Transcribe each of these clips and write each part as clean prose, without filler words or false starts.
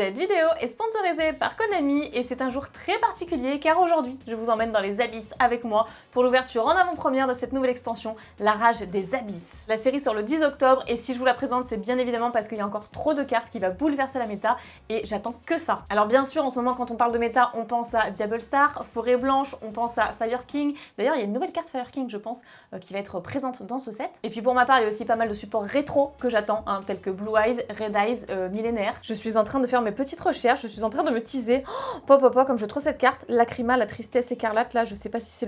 Cette vidéo est sponsorisée par Konami et c'est un jour très particulier car aujourd'hui je vous emmène dans les abysses avec moi pour l'ouverture en avant-première de cette nouvelle extension, La Rage des Abysses. La série sort le 10 octobre et si je vous la présente c'est bien évidemment parce qu'il y a encore trop de cartes qui va bouleverser la méta et j'attends que ça. Alors bien sûr en ce moment quand on parle de méta on pense à Diable Star, Forêt Blanche, on pense à Fire King. D'ailleurs il y a une nouvelle carte Fire King je pense qui va être présente dans ce set. Et puis pour ma part il y a aussi pas mal de supports rétro que j'attends, tels que Blue Eyes, Red Eyes, Millénaire. Je suis en train de faire mes petites recherches, je suis en train de me teaser. Comme je trouve cette carte, Lacrima, la tristesse écarlate, là je sais pas si c'est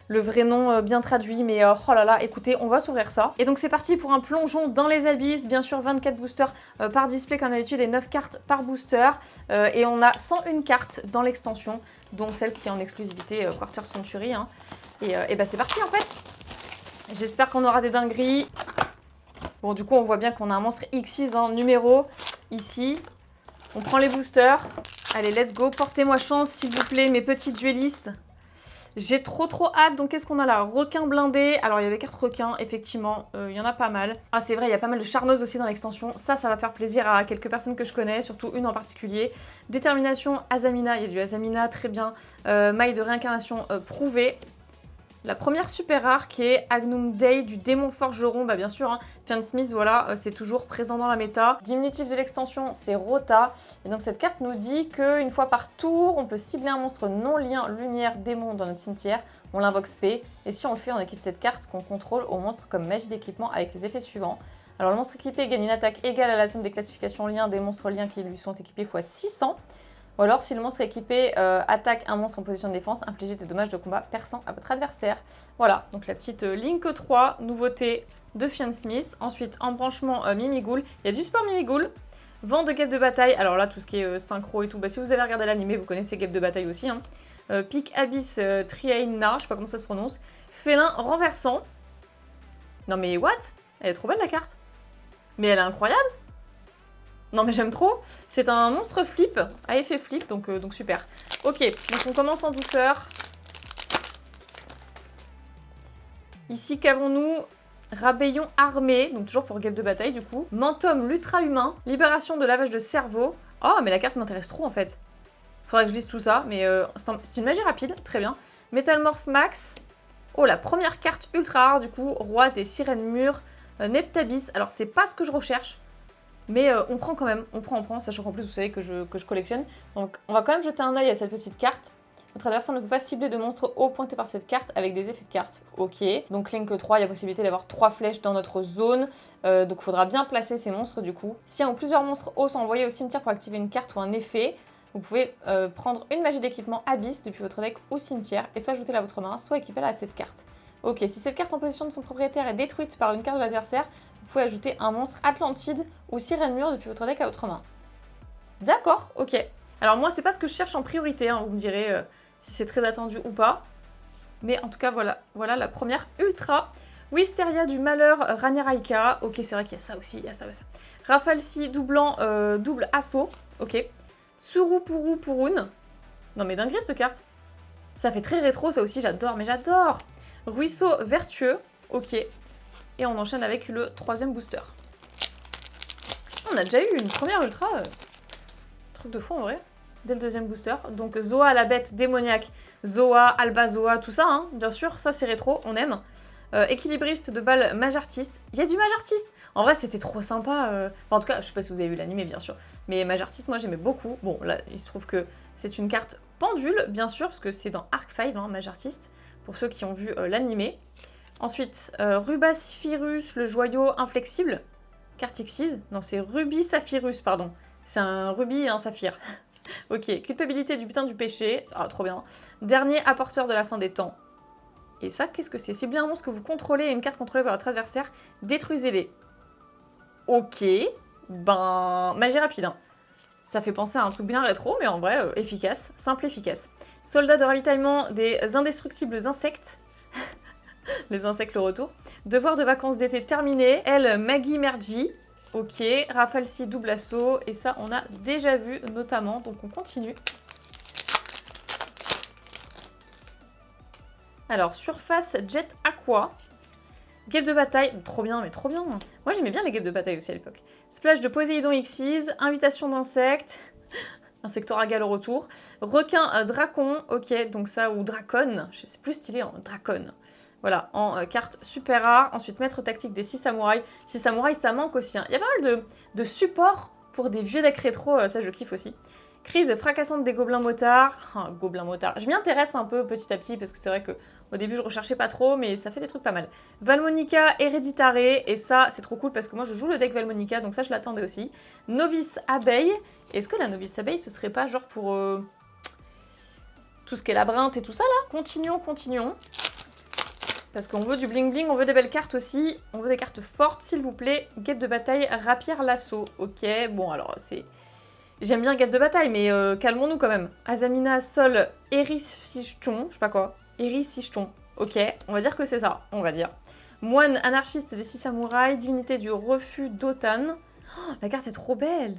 le vrai nom bien traduit, mais oh là là, écoutez, on va s'ouvrir ça. Et donc c'est parti pour un plongeon dans les abysses, bien sûr 24 boosters par display comme d'habitude et 9 cartes par booster. Et on a 101 cartes dans l'extension, dont celle qui est en exclusivité Quarter Century. Et bah c'est parti en fait. J'espère qu'on aura des dingueries. Bon du coup on voit bien qu'on a un monstre X6 numéro ici. On prend les boosters. Allez, let's go. Portez-moi chance, s'il vous plaît, mes petits duellistes. J'ai trop hâte. Donc, qu'est-ce qu'on a là? Requin blindé. Alors, il y a des cartes requins, effectivement. Il y en a pas mal. Ah, c'est vrai, il y a pas mal de charmeuses aussi dans l'extension. Ça va faire plaisir à quelques personnes que je connais, surtout une en particulier. Détermination, Azamina. Il y a du Azamina, très bien. Maille de réincarnation prouvée. La première super rare qui est Agnum Dei du démon forgeron, bah bien sûr, Fian Smith, voilà, c'est toujours présent dans la méta. Diminutif de l'extension, c'est Rota. Et donc cette carte nous dit qu'une fois par tour, on peut cibler un monstre non-lien lumière démon dans notre cimetière, on l'invoque spé. Et si on le fait, on équipe cette carte qu'on contrôle au monstre comme magie d'équipement avec les effets suivants. Alors le monstre équipé gagne une attaque égale à la somme des classifications liens des monstres liens qui lui sont équipés x 600. Ou alors, si le monstre équipé attaque un monstre en position de défense, infligez des dommages de combat perçants à votre adversaire. Voilà, donc la petite Link 3, nouveauté de Fian Smith. Ensuite, embranchement Mimighoul. Il y a du support Mimighoul. Vent de guêpe de bataille. Alors là, tout ce qui est synchro et tout. Bah, si vous avez regardé l'animé, vous connaissez guêpe de bataille aussi. Pic Abyss Triaina, je sais pas comment ça se prononce. Félin renversant. Non mais what? Elle est trop belle la carte. Mais elle est incroyable. Non mais j'aime trop. C'est un monstre flip, à effet flip, donc super. Ok, donc on commence en douceur. Ici, qu'avons-nous? Rabayon armé, donc toujours pour guêpe de bataille du coup. Mantum l'ultra-humain, libération de lavage de cerveau. Oh mais la carte m'intéresse trop en fait. Faudrait que je lise tout ça, mais c'est une magie rapide, très bien. Metalmorph Max. Oh la première carte ultra rare du coup, roi des sirènes mûres, Neptabis. Alors c'est pas ce que je recherche. Mais on prend quand même, on prend, sachant qu'en plus vous savez que je collectionne. Donc on va quand même jeter un œil à cette petite carte. Notre adversaire ne peut pas cibler de monstres haut pointés par cette carte avec des effets de carte. Ok, donc Link 3, il y a possibilité d'avoir 3 flèches dans notre zone. Donc il faudra bien placer ces monstres du coup. Si un ou plusieurs monstres hauts sont envoyés au cimetière pour activer une carte ou un effet, vous pouvez prendre une magie d'équipement Abyss depuis votre deck ou cimetière et soit ajouter-la à votre main, soit équiper-la à cette carte. Ok, si cette carte en position de son propriétaire est détruite par une carte de l'adversaire, vous pouvez ajouter un monstre Atlantide ou Sirène Mûre depuis votre deck à votre main. D'accord, ok. Alors moi, c'est pas ce que je cherche en priorité, vous me direz si c'est très attendu ou pas. Mais en tout cas, voilà la première ultra. Wisteria du malheur, Ranieraika. Ok, c'est vrai qu'il y a ça aussi, il y a ça aussi. Rafalsi doublant double assaut. Ok. Surupuru Purun. Non mais dinguerie cette carte. Ça fait très rétro, ça aussi, j'adore, mais j'adore. Ruisseau vertueux. Ok. Et on enchaîne avec le 3e booster. On a déjà eu une première ultra. Truc de fou en vrai. Dès le 2e booster. Donc Zoa la bête démoniaque. Zoa, Alba Zoa, tout ça, bien sûr. Ça c'est rétro, on aime. Équilibriste de balle mage artiste. Il y a du mage artiste. En vrai c'était trop sympa. Enfin, en tout cas, je sais pas si vous avez vu l'animé bien sûr. Mais mage artiste, moi j'aimais beaucoup. Bon là, il se trouve que c'est une carte pendule, bien sûr, parce que c'est dans Arc 5, mage artiste. Pour ceux qui ont vu l'animé. Ensuite, Rubasaphirus, le joyau inflexible. Carte X6. Non, c'est Rubisaphirus, pardon. C'est un rubis et un saphir. Ok, culpabilité du butin du péché. Ah, trop bien. Dernier apporteur de la fin des temps. Et ça, qu'est-ce que c'est? Ciblez un monstre que vous contrôlez et une carte contrôlée par votre adversaire. Détruisez-les. Ok. Ben, magie rapide. Ça fait penser à un truc bien rétro, mais en vrai, efficace. Simple, efficace. Soldat de ravitaillement des indestructibles insectes. Les insectes, le retour. Devoir de vacances d'été terminé. Elle, Maggie Mergi. Ok. Rafalsi, double assaut. Et ça, on a déjà vu notamment. Donc, on continue. Alors, surface Jet Aqua. Guêpe de bataille. Trop bien, mais trop bien. Moi, j'aimais bien les guêpes de bataille aussi à l'époque. Splash de Poséidon Xyz. Invitation d'insectes. Insectoragal au retour. Requin dracon, ok, donc ça, ou dracon, c'est plus stylé en dracon. Voilà, en carte super rare. Ensuite, maître tactique des 6 samouraïs. 6 samouraïs, ça manque aussi. Hein. Il y a pas mal de supports pour des vieux decks rétro, ça je kiffe aussi. Crise fracassante des gobelins motards. Ah, gobelins motards. Je m'y intéresse un peu petit à petit parce que c'est vrai que au début je recherchais pas trop, mais ça fait des trucs pas mal. Valmonica Héréditare, et ça c'est trop cool parce que moi je joue le deck Valmonica, donc ça je l'attendais aussi. Novice abeille. Est-ce que la novice abeille ce serait pas genre pour tout ce qui est labyrinthe et tout ça là? Continuons, continuons. Parce qu'on veut du bling bling, on veut des belles cartes aussi. On veut des cartes fortes, s'il vous plaît. Guêpe de bataille, rapière l'assaut. Ok, bon alors c'est... J'aime bien guêpe de bataille, mais calmons-nous quand même. Azamina, sol, Hérisichton, je sais pas quoi. Hérisichton. Ok, on va dire que c'est ça, on va dire. Moine anarchiste des 6 samouraïs, divinité du refus d'Otan. Oh, la carte est trop belle.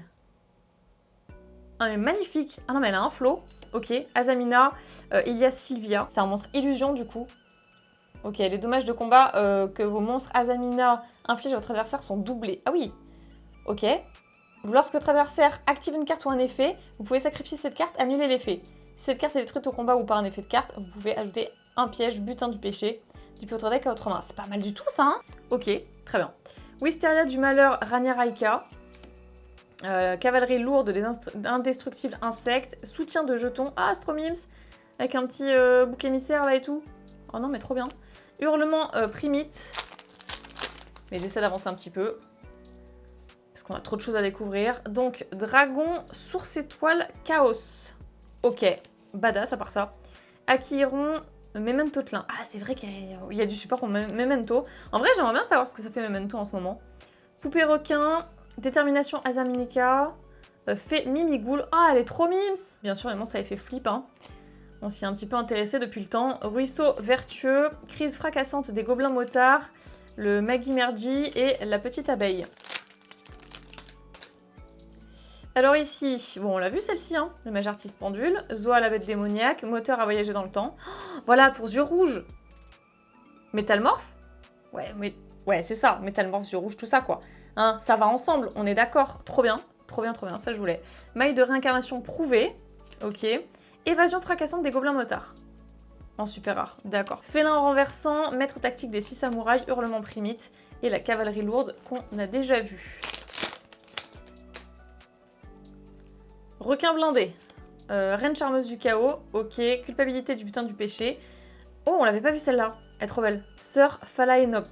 Ah mais magnifique. Ah non mais elle a un flow. Ok, Azamina, il y a Sylvia. C'est un monstre illusion du coup. Ok, les dommages de combat que vos monstres Azamina infligent à votre adversaire sont doublés. Ah oui. Ok. Lorsque votre adversaire active une carte ou un effet, vous pouvez sacrifier cette carte, annuler l'effet. Si cette carte est détruite au combat ou par un effet de carte, vous pouvez ajouter un piège, butin du péché, depuis votre deck à votre main. C'est pas mal du tout ça, hein? Ok, très bien. Wisteria du malheur, Rania Raika. Cavalerie lourde des indestructibles insectes. Soutien de jetons. Ah, Astromims. Avec un petit bouc émissaire là et tout. Oh non, mais trop bien. Hurlement primite. Mais j'essaie d'avancer un petit peu. Parce qu'on a trop de choses à découvrir. Donc, dragon, source étoile, chaos. Ok, badass à part ça. Aquiron, Memento Tlin. Ah, c'est vrai qu'il y a du support pour Memento. En vrai, j'aimerais bien savoir ce que ça fait Memento en ce moment. Poupée requin, détermination Azaminica, fée Mimigoul. Ah, elle est trop mims. Bien sûr, les monstres avaient fait flip, hein. On s'y est un petit peu intéressé depuis le temps. Ruisseau vertueux, crise fracassante des gobelins motards, le Magimergy et la petite abeille. Alors ici, bon on l'a vu celle-ci, hein, le mage artiste pendule, Zoa la bête démoniaque, moteur à voyager dans le temps. Oh, voilà, pour yeux rouges. Métalmorphe. Ouais, c'est ça, métalmorphe, yeux rouges, tout ça quoi. Hein, ça va ensemble, on est d'accord. Trop bien, ça je voulais. Maille de réincarnation prouvée, ok. Évasion fracassante des gobelins motards. En super rare, d'accord. Félin renversant, maître tactique des 6 samouraïs, hurlement primite, et la cavalerie lourde qu'on a déjà vue. Requin blindé, reine charmeuse du chaos, ok, culpabilité du butin du péché. Oh, on l'avait pas vu celle-là, elle est trop belle. Sœur Phalaenop.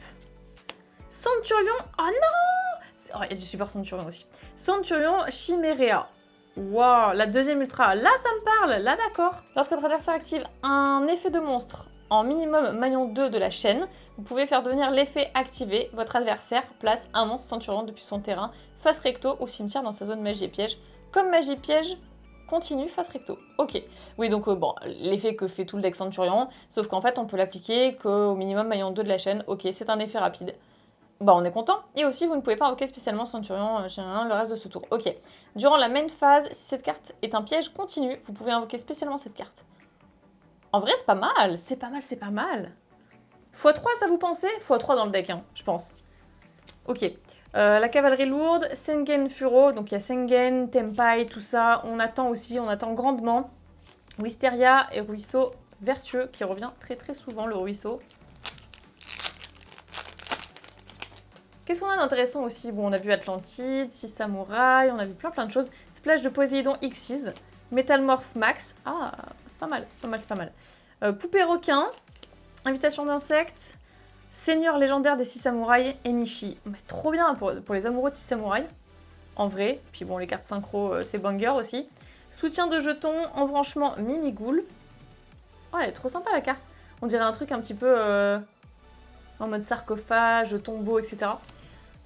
Centurion, oh non! Oh, il y a du support Centurion aussi. Centurion Chiméréa. Waouh, la deuxième ultra, là ça me parle, là d'accord. Lorsque votre adversaire active un effet de monstre en minimum maillon 2 de la chaîne, vous pouvez faire devenir l'effet activé. Votre adversaire place un monstre Centurion depuis son terrain, face recto au cimetière dans sa zone magie et piège. Comme magie piège, continue face recto. Ok. Oui, donc bon, l'effet que fait tout le deck Centurion, sauf qu'en fait, on peut l'appliquer qu'au minimum maillon 2 de la chaîne. Ok, c'est un effet rapide. Bah, on est content. Et aussi, vous ne pouvez pas invoquer spécialement Centurion le reste de ce tour. Ok. Durant la main phase, si cette carte est un piège continu, vous pouvez invoquer spécialement cette carte. En vrai, c'est pas mal. C'est pas mal, c'est pas mal. x3, ça vous pensez? x3 dans le deck, hein, je pense. Ok. La cavalerie lourde, Sengen Furo, donc il y a Sengen, Tempai, tout ça. On attend grandement. Wisteria et Ruisseau vertueux, qui revient très très souvent, le Ruisseau. Qu'est-ce qu'on a d'intéressant aussi? Bon, on a vu Atlantide, 6 samouraïs, on a vu plein de choses. Splash de Poséidon Xyz, Métalmorphe Max. Ah, c'est pas mal, c'est pas mal, c'est pas mal. Poupée requin, invitation d'insectes. Seigneur légendaire des 6 samouraïs, Enishi. Mais trop bien pour les amoureux de 6 samouraïs. En vrai. Puis bon, les cartes synchro, c'est banger aussi. Soutien de jetons, embranchement Mimigoul. Oh, elle est trop sympa la carte. On dirait un truc un petit peu en mode sarcophage, tombeau, etc.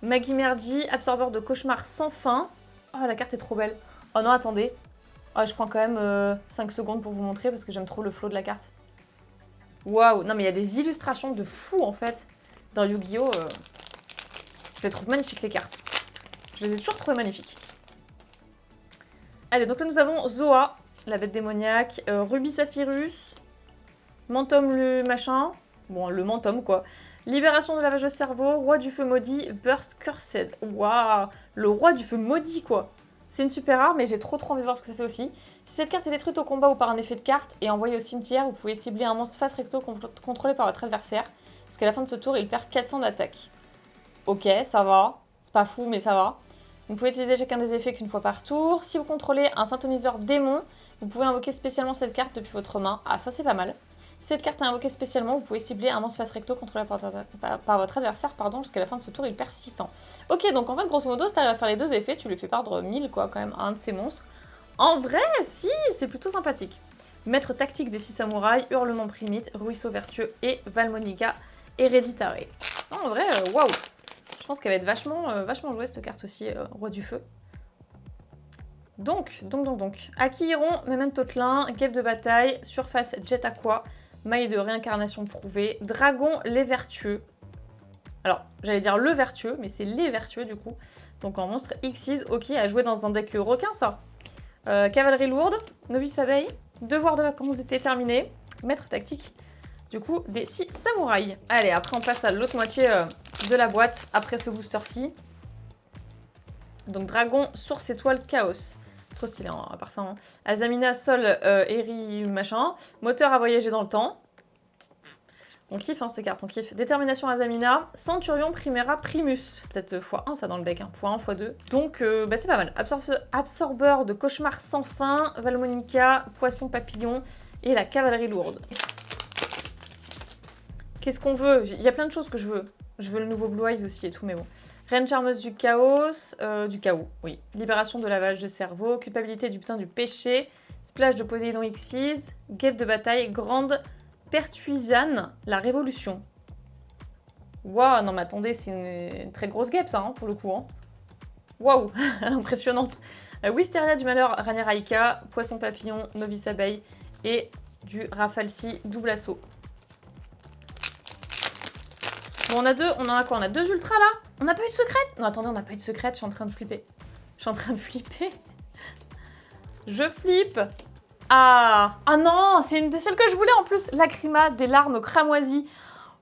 Magimergy, absorbeur de cauchemar sans fin. Oh, la carte est trop belle. Oh non, attendez. Oh, je prends quand même 5 secondes pour vous montrer parce que j'aime trop le flow de la carte. Waouh, non mais il y a des illustrations de fou en fait dans Yu-Gi-Oh! Je les trouve magnifiques les cartes. Je les ai toujours trouvées magnifiques. Allez, donc là nous avons Zoa, la bête démoniaque, Ruby Saphirus, Mantum le machin, bon le Mantum quoi. Libération de lavage de cerveau, Roi du feu maudit, Burst Cursed. Waouh, le Roi du feu maudit quoi. C'est une super rare, mais j'ai trop envie de voir ce que ça fait aussi. Si cette carte est détruite au combat ou par un effet de carte et envoyée au cimetière, vous pouvez cibler un monstre face recto contrôlé par votre adversaire. Parce qu'à la fin de ce tour, il perd 400 d'attaque. Ok, ça va. C'est pas fou, mais ça va. Vous pouvez utiliser chacun des effets qu'une fois par tour. Si vous contrôlez un synthoniseur démon, vous pouvez invoquer spécialement cette carte depuis votre main. Ah, ça c'est pas mal. Si cette carte est invoquée spécialement, vous pouvez cibler un monstre face recto contrôlé par votre adversaire, jusqu'à la fin de ce tour, il perd 600. Ok, donc en fait, grosso modo, si t'arrives à faire les deux effets, tu lui fais perdre 1000, quoi, quand même, à un de ces monstres. En vrai, si, c'est plutôt sympathique. Maître tactique des 6 samouraïs, hurlement primite, ruisseau vertueux et Valmonica héréditare. Non, en vrai, waouh. Je pense qu'elle va être vachement jouée cette carte aussi, Roi du Feu. Donc. À qui iront Memento Tlin, guêpe de bataille, surface jet aqua, maille de réincarnation prouvée, dragon les vertueux. Alors, j'allais dire le vertueux, mais c'est les vertueux du coup. Donc en monstre Xyz, ok, à jouer dans un deck requin ça. Cavalerie lourde, novice abeille, devoir de vacances d'été terminé, maître tactique, du coup des 6 samouraïs. Allez, après on passe à l'autre moitié de la boîte, après ce booster-ci. Donc dragon, source étoile, chaos. Trop stylé, hein, à part ça. Hein. Azamina, sol, Eri, machin. Moteur à voyager dans le temps. On kiffe, hein, ces cartes, on kiffe. Détermination Azamina. Centurion, Primera, Primus. Peut-être x1 ça dans le deck, hein. x1, x2. Donc, bah, c'est pas mal. Absorbeur de cauchemar sans fin. Valmonica, Poisson papillon. Et la cavalerie lourde. Qu'est-ce qu'on veut? Il y a plein de choses que je veux. Je veux le nouveau Blue Eyes aussi et tout, mais bon. Reine charmeuse du chaos, du chaos, oui. Libération de lavage de cerveau, culpabilité du putain du péché, splash de Poséidon Xyz, guêpe de bataille, grande pertuisane, la révolution. Waouh, non mais attendez, c'est une très grosse guêpe ça, hein, pour le coup. Hein. Waouh, impressionnante. Wisteria du malheur, Ranieraika, poisson papillon, novice abeille et du Rafalsi double assaut. Bon, on en a quoi? On a 2 ultras là? On n'a pas eu de secrète? Non, attendez, on n'a pas eu de secrète, je suis en train de flipper. Je flippe. Ah non, c'est une de celles que je voulais en plus. Lacrima, des larmes cramoisies.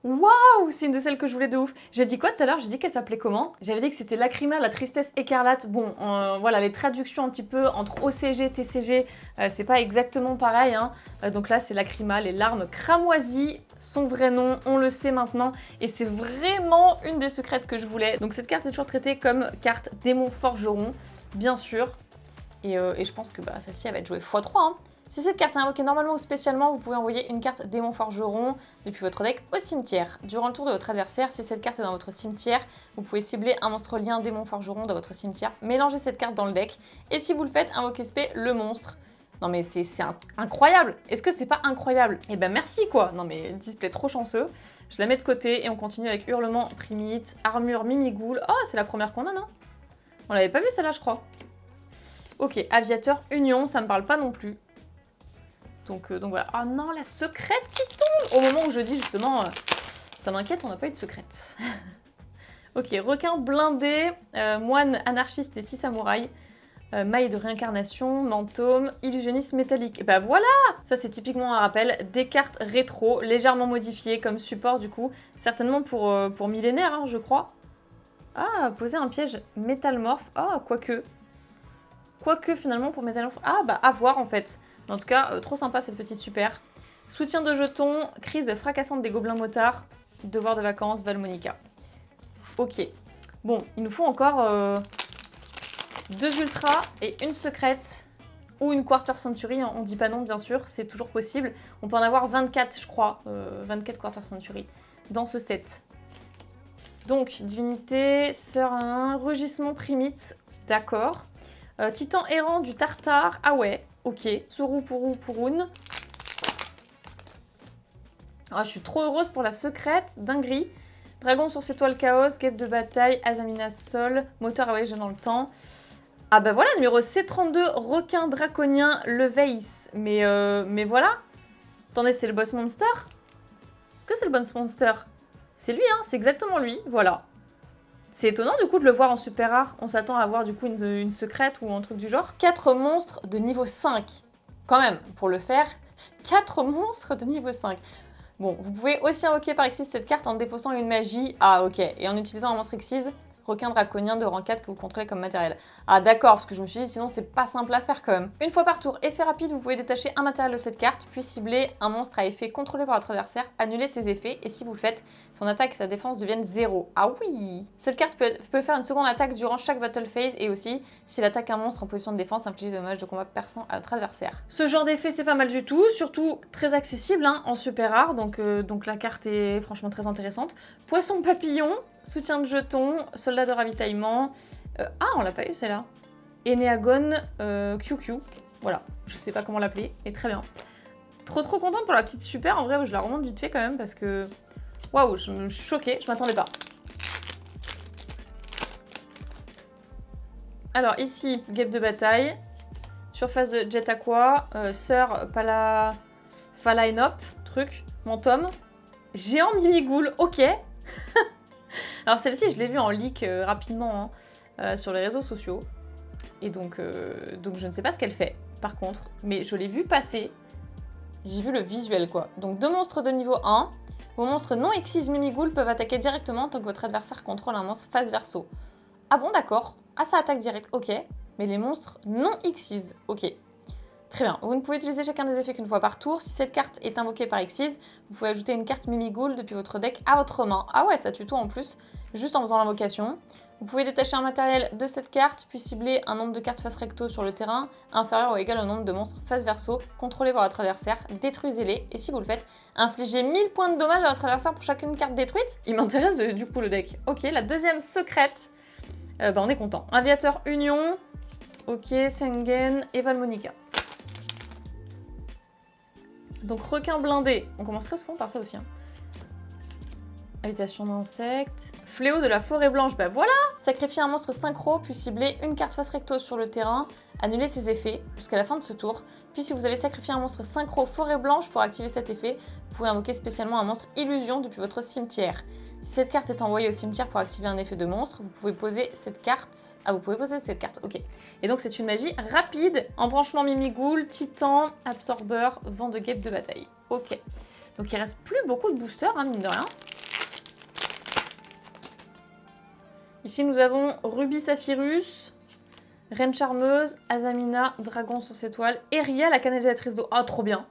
Waouh, c'est une de celles que je voulais de ouf. J'ai dit quoi tout à l'heure? J'ai dit qu'elle s'appelait comment? J'avais dit que c'était Lacrima, la tristesse écarlate. Bon, voilà, les traductions un petit peu entre OCG, TCG, c'est pas exactement pareil. Hein. Donc là, c'est Lacrima, les larmes cramoisies. Son vrai nom, on le sait maintenant. Et c'est vraiment une des secrètes que je voulais. Donc cette carte est toujours traitée comme carte démon forgeron, bien sûr. Et je pense que bah, celle-ci, elle va être jouée x3. Hein. Si cette carte est invoquée normalement ou spécialement, vous pouvez envoyer une carte démon forgeron depuis votre deck au cimetière. Durant le tour de votre adversaire, si cette carte est dans votre cimetière, vous pouvez cibler un monstre lien démon forgeron dans votre cimetière, mélangez cette carte dans le deck, et si vous le faites, invoquez spé le monstre. Non mais c'est incroyable. Est-ce que c'est pas incroyable? Eh ben merci quoi. Non mais display trop chanceux. Je la mets de côté et on continue avec hurlement primite, armure mimigoule. Oh, c'est la première qu'on a, non? On l'avait pas vu celle-là, je crois. Ok, aviateur union, ça me parle pas non plus. Donc voilà. Oh non, la secrète qui tombe! Au moment où je dis justement, ça m'inquiète, on n'a pas eu de secrète. Ok, requin blindé, moine anarchiste et 6 samouraïs, maille de réincarnation, mentome, illusionniste métallique. Et bah voilà! Ça c'est typiquement un rappel, des cartes rétro, légèrement modifiées comme support du coup, certainement pour millénaire, hein, je crois. Ah, poser un piège métalmorphe. Ah, quoique. Quoique finalement pour métalmorphe. Ah bah à voir en fait. En tout cas, trop sympa cette petite super. Soutien de jetons, crise fracassante des gobelins motards, devoir de vacances, Valmonica. Ok. Bon, il nous faut encore 2 ultras et une secrète. Ou une quarter century, hein. On dit pas non bien sûr, c'est toujours possible. On peut en avoir 24 je crois, 24 quarter century dans ce set. Donc, divinité, sœur 1, rugissement primite, d'accord. Titan errant du Tartare, ah ouais. Ok, Tsuru Puru Purun. Ah, je suis trop heureuse pour la secrète, dinguerie. Dragon source étoile chaos, guêpe de bataille, Azamina sol, moteur à voyager dans le temps. Ah bah voilà, numéro C32, requin draconien, Leveis. Mais voilà. Attendez, c'est le boss monster? Est-ce que c'est le boss monster? C'est lui, hein, c'est exactement lui, voilà. C'est étonnant du coup de le voir en super rare. On s'attend à avoir du coup une secrète ou un truc du genre. 4 monstres de niveau 5. Quand même, pour le faire, 4 monstres de niveau 5. Bon, vous pouvez aussi invoquer par Xyz cette carte en défaussant une magie. Ah ok, et en utilisant un monstre Xyz requin draconien de rang 4 que vous contrôlez comme matériel. Ah d'accord, parce que je me suis dit sinon c'est pas simple à faire quand même. Une fois par tour, effet rapide, vous pouvez détacher un matériel de cette carte, puis cibler un monstre à effet contrôlé par votre adversaire, annuler ses effets, et si vous le faites, son attaque et sa défense deviennent 0. Ah oui! Cette carte peut faire une seconde attaque durant chaque battle phase, et aussi, s'il attaque un monstre en position de défense, inflige des dommages de combat perçant à votre adversaire. Ce genre d'effet c'est pas mal du tout, surtout très accessible hein, en super rare, donc la carte est franchement très intéressante. Poisson papillon, soutien de jetons, soldat de ravitaillement. Ah, on l'a pas eu celle-là. Enéagon QQ. Voilà, je sais pas comment l'appeler, mais très bien. Trop contente pour la petite super. En vrai, je la remonte vite fait quand même parce que... Waouh, je me suis choquée, je m'attendais pas. Alors ici, guêpe de bataille. Surface de Jet Aqua. Sœur Phalaenop, truc. Mentum. Géant Mimigoul, ok. Alors celle-ci, je l'ai vue en leak rapidement sur les réseaux sociaux. Et donc je ne sais pas ce qu'elle fait, par contre. Mais je l'ai vue passer. J'ai vu le visuel, quoi. Donc 2 monstres de niveau 1. Vos monstres non Xyz Mimigoul peuvent attaquer directement tant que votre adversaire contrôle un monstre face verso. Ah bon, d'accord. Ah, ça attaque direct, ok. Mais les monstres non Xyz, ok. Très bien. Vous ne pouvez utiliser chacun des effets qu'une fois par tour. Si cette carte est invoquée par Xyz, vous pouvez ajouter une carte Mimigoul depuis votre deck à votre main. Ah ouais, ça tue tout en plus, juste en faisant l'invocation. Vous pouvez détacher un matériel de cette carte, puis cibler un nombre de cartes face recto sur le terrain, inférieur ou égal au nombre de monstres face verso, contrôlés par votre adversaire, détruisez-les, et si vous le faites, infligez 1000 points de dommage à votre adversaire pour chacune carte détruite. Il m'intéresse du coup le deck. Ok, la deuxième secrète, on est content. Aviateur Union, ok, Sengen et Valmonica. Donc requin blindé, on commence très souvent par ça aussi. Hein. Habitation d'insectes. Fléau de la forêt blanche, bah voilà! Sacrifiez un monstre synchro, puis cibler une carte face recto sur le terrain, annuler ses effets jusqu'à la fin de ce tour. Puis si vous allez sacrifier un monstre synchro forêt blanche pour activer cet effet, vous pouvez invoquer spécialement un monstre illusion depuis votre cimetière. Si cette carte est envoyée au cimetière pour activer un effet de monstre, vous pouvez poser cette carte. Ah, vous pouvez poser cette carte, ok. Et donc c'est une magie rapide, embranchement Mimigoul, Titan, Absorbeur, vent de guêpe de bataille. Ok. Donc il reste plus beaucoup de boosters, hein, mine de rien. Ici, nous avons Ruby Saphirus, Reine Charmeuse, Azamina, Dragon sur ses toiles, et Ria, la canalisatrice d'eau. Ah, trop bien!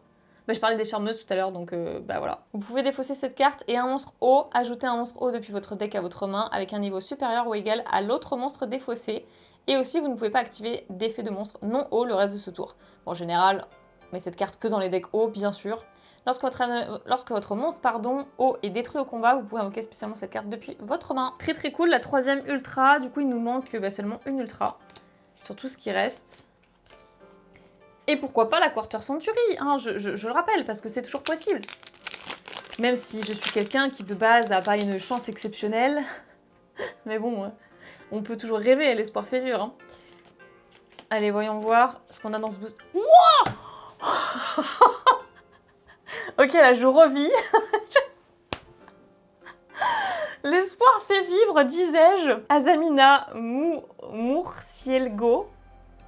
Bah, je parlais des charmeuses tout à l'heure, donc bah voilà. Vous pouvez défausser cette carte et un monstre eau, ajouter un monstre eau depuis votre deck à votre main avec un niveau supérieur ou égal à l'autre monstre défaussé. Et aussi, vous ne pouvez pas activer d'effet de monstre non eau le reste de ce tour. Bon, en général, on met cette carte que dans les decks eau, bien sûr. Lorsque votre monstre eau est détruit au combat, vous pouvez invoquer spécialement cette carte depuis votre main. Très cool, la troisième ultra. Du coup, il nous manque seulement une ultra sur tout ce qui reste. Et pourquoi pas la Quarter Century, hein, je le rappelle, parce que c'est toujours possible. Même si je suis quelqu'un qui, de base, n'a pas une chance exceptionnelle. Mais bon, on peut toujours rêver, l'espoir fait vivre. Hein. Allez, voyons voir ce qu'on a dans ce boost. Wow. Ok, là, je revis. L'espoir fait vivre, disais-je. Azamina Mourcielgo.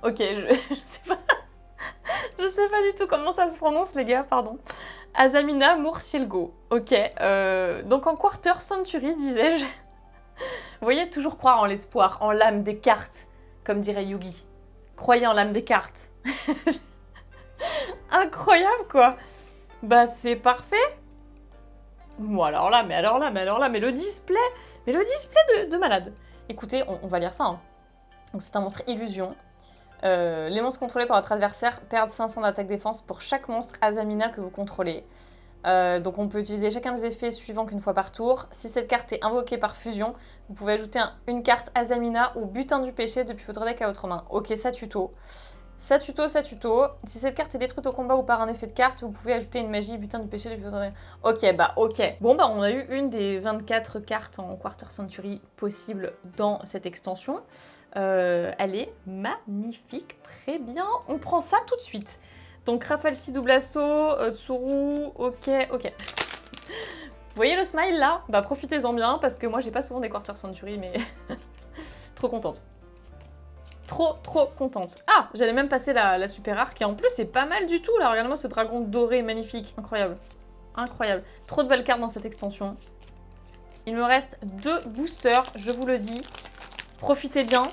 Ok, je sais pas. Je sais pas du tout comment ça se prononce, les gars, pardon. Azamina Mourcielgo. Ok, donc en Quarter Century, disais-je. Vous voyez, toujours croire en l'espoir, en l'âme des cartes, comme dirait Yugi. Croyez en l'âme des cartes. Incroyable, quoi. Bah, c'est parfait. Bon, alors là, mais le display de malade. Écoutez, on va lire ça. Hein. Donc, c'est un monstre illusion. Les monstres contrôlés par votre adversaire perdent 500 d'attaque-défense pour chaque monstre Azamina que vous contrôlez. Donc, on peut utiliser chacun des effets suivants qu'une fois par tour. Si cette carte est invoquée par fusion, vous pouvez ajouter une carte Azamina ou butin du péché depuis votre deck à votre main. Ok, ça tuto. Ça tuto. Si cette carte est détruite au combat ou par un effet de carte, vous pouvez ajouter une magie butin du péché depuis votre deck. Ok. Bon, bah on a eu une des 24 cartes en Quarter Century possibles dans cette extension. Elle est magnifique, très bien. On prend ça tout de suite. Donc Rafalsi double assaut, Tsuru, ok. Vous voyez le smile là? Bah profitez-en bien parce que moi j'ai pas souvent des Quarter Century mais trop contente. Trop contente. Ah, j'allais même passer la super rare qui en plus c'est pas mal du tout là. Regarde-moi ce dragon doré magnifique. Incroyable. Trop de belles cartes dans cette extension. Il me reste 2 boosters, je vous le dis. Profitez bien.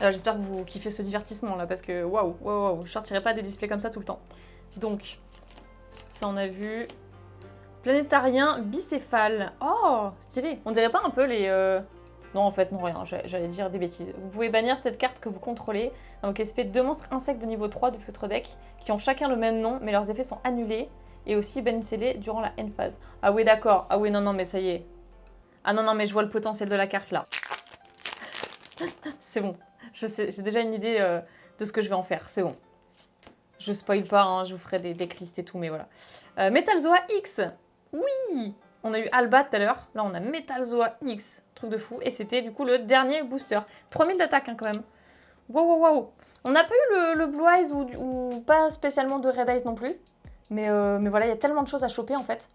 J'espère que vous kiffez ce divertissement là parce que waouh, je sortirai pas des displays comme ça tout le temps. Donc, ça on a vu. Planétarien bicéphale. Oh, stylé. On dirait pas un peu les... Non, en fait, non, rien. J'allais dire des bêtises. Vous pouvez bannir cette carte que vous contrôlez. Donc, SP 2 monstres insectes de niveau 3 depuis votre deck qui ont chacun le même nom, mais leurs effets sont annulés. Et aussi, bannissez-les durant la end phase. Ah oui, d'accord. Ah oui, non, mais ça y est. Ah non, mais je vois le potentiel de la carte là. C'est bon. Je sais, j'ai déjà une idée de ce que je vais en faire. C'est bon. Je spoil pas, hein, je vous ferai des decklists et tout, mais voilà. Metalzoa X. Oui! On a eu Alba tout à l'heure. Là, on a Metalzoa X. Truc de fou. Et c'était du coup le dernier booster. 3000 d'attaque hein, quand même. Waouh. On n'a pas eu le Blue Eyes ou pas spécialement de Red Eyes non plus. Mais voilà, il y a tellement de choses à choper en fait.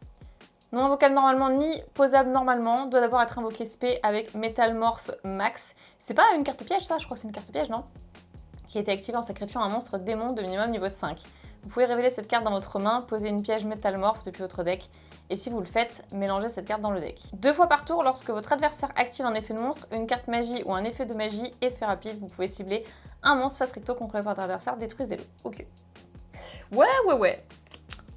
Non invocable normalement ni posable normalement. Doit d'abord être invoqué SP avec Metalmorph Max. C'est pas une carte piège ça? Je crois que c'est une carte piège, non? Qui a été activée en sacrifiant un monstre démon de minimum niveau 5. Vous pouvez révéler cette carte dans votre main, poser une piège Metalmorph depuis votre deck, et si vous le faites, mélangez cette carte dans le deck. 2 fois par tour, lorsque votre adversaire active un effet de monstre, une carte magie ou un effet de magie, effet rapide, vous pouvez cibler un monstre face recto contrôlé par votre adversaire, détruisez-le. Ok. Ouais.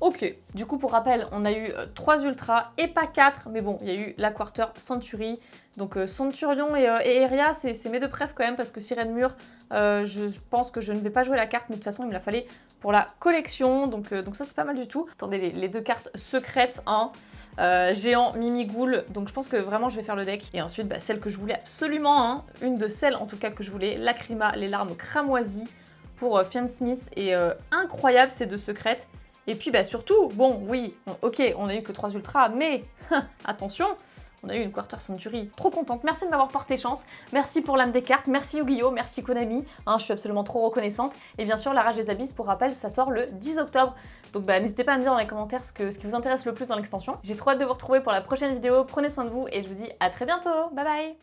Ok, du coup pour rappel, on a eu 3 ultras et pas 4, mais bon, il y a eu la Quarter Century, donc Centurion et Eria, c'est mes deux préf quand même, parce que Sirène Mur, je pense que je ne vais pas jouer la carte, mais de toute façon il me la fallait pour la collection, donc ça c'est pas mal du tout. Attendez, les 2 cartes secrètes, hein, Géant, Mimi, Ghoul, donc je pense que vraiment je vais faire le deck. Et ensuite, celle que je voulais absolument, hein, une de celles en tout cas que je voulais, Lacrima, les larmes cramoisies, pour Fian Smith, et incroyable ces 2 secrètes. Et puis surtout, bon oui, ok, on a eu que 3 ultras, mais attention, on a eu une Quarter Century. Trop contente, merci de m'avoir porté chance, merci pour l'âme des cartes, merci Yu-Gi-Oh, merci Konami, hein, je suis absolument trop reconnaissante. Et bien sûr, la Rage des Abysses, pour rappel, ça sort le 10 octobre. Donc n'hésitez pas à me dire dans les commentaires ce qui vous intéresse le plus dans l'extension. J'ai trop hâte de vous retrouver pour la prochaine vidéo, prenez soin de vous et je vous dis à très bientôt, bye bye.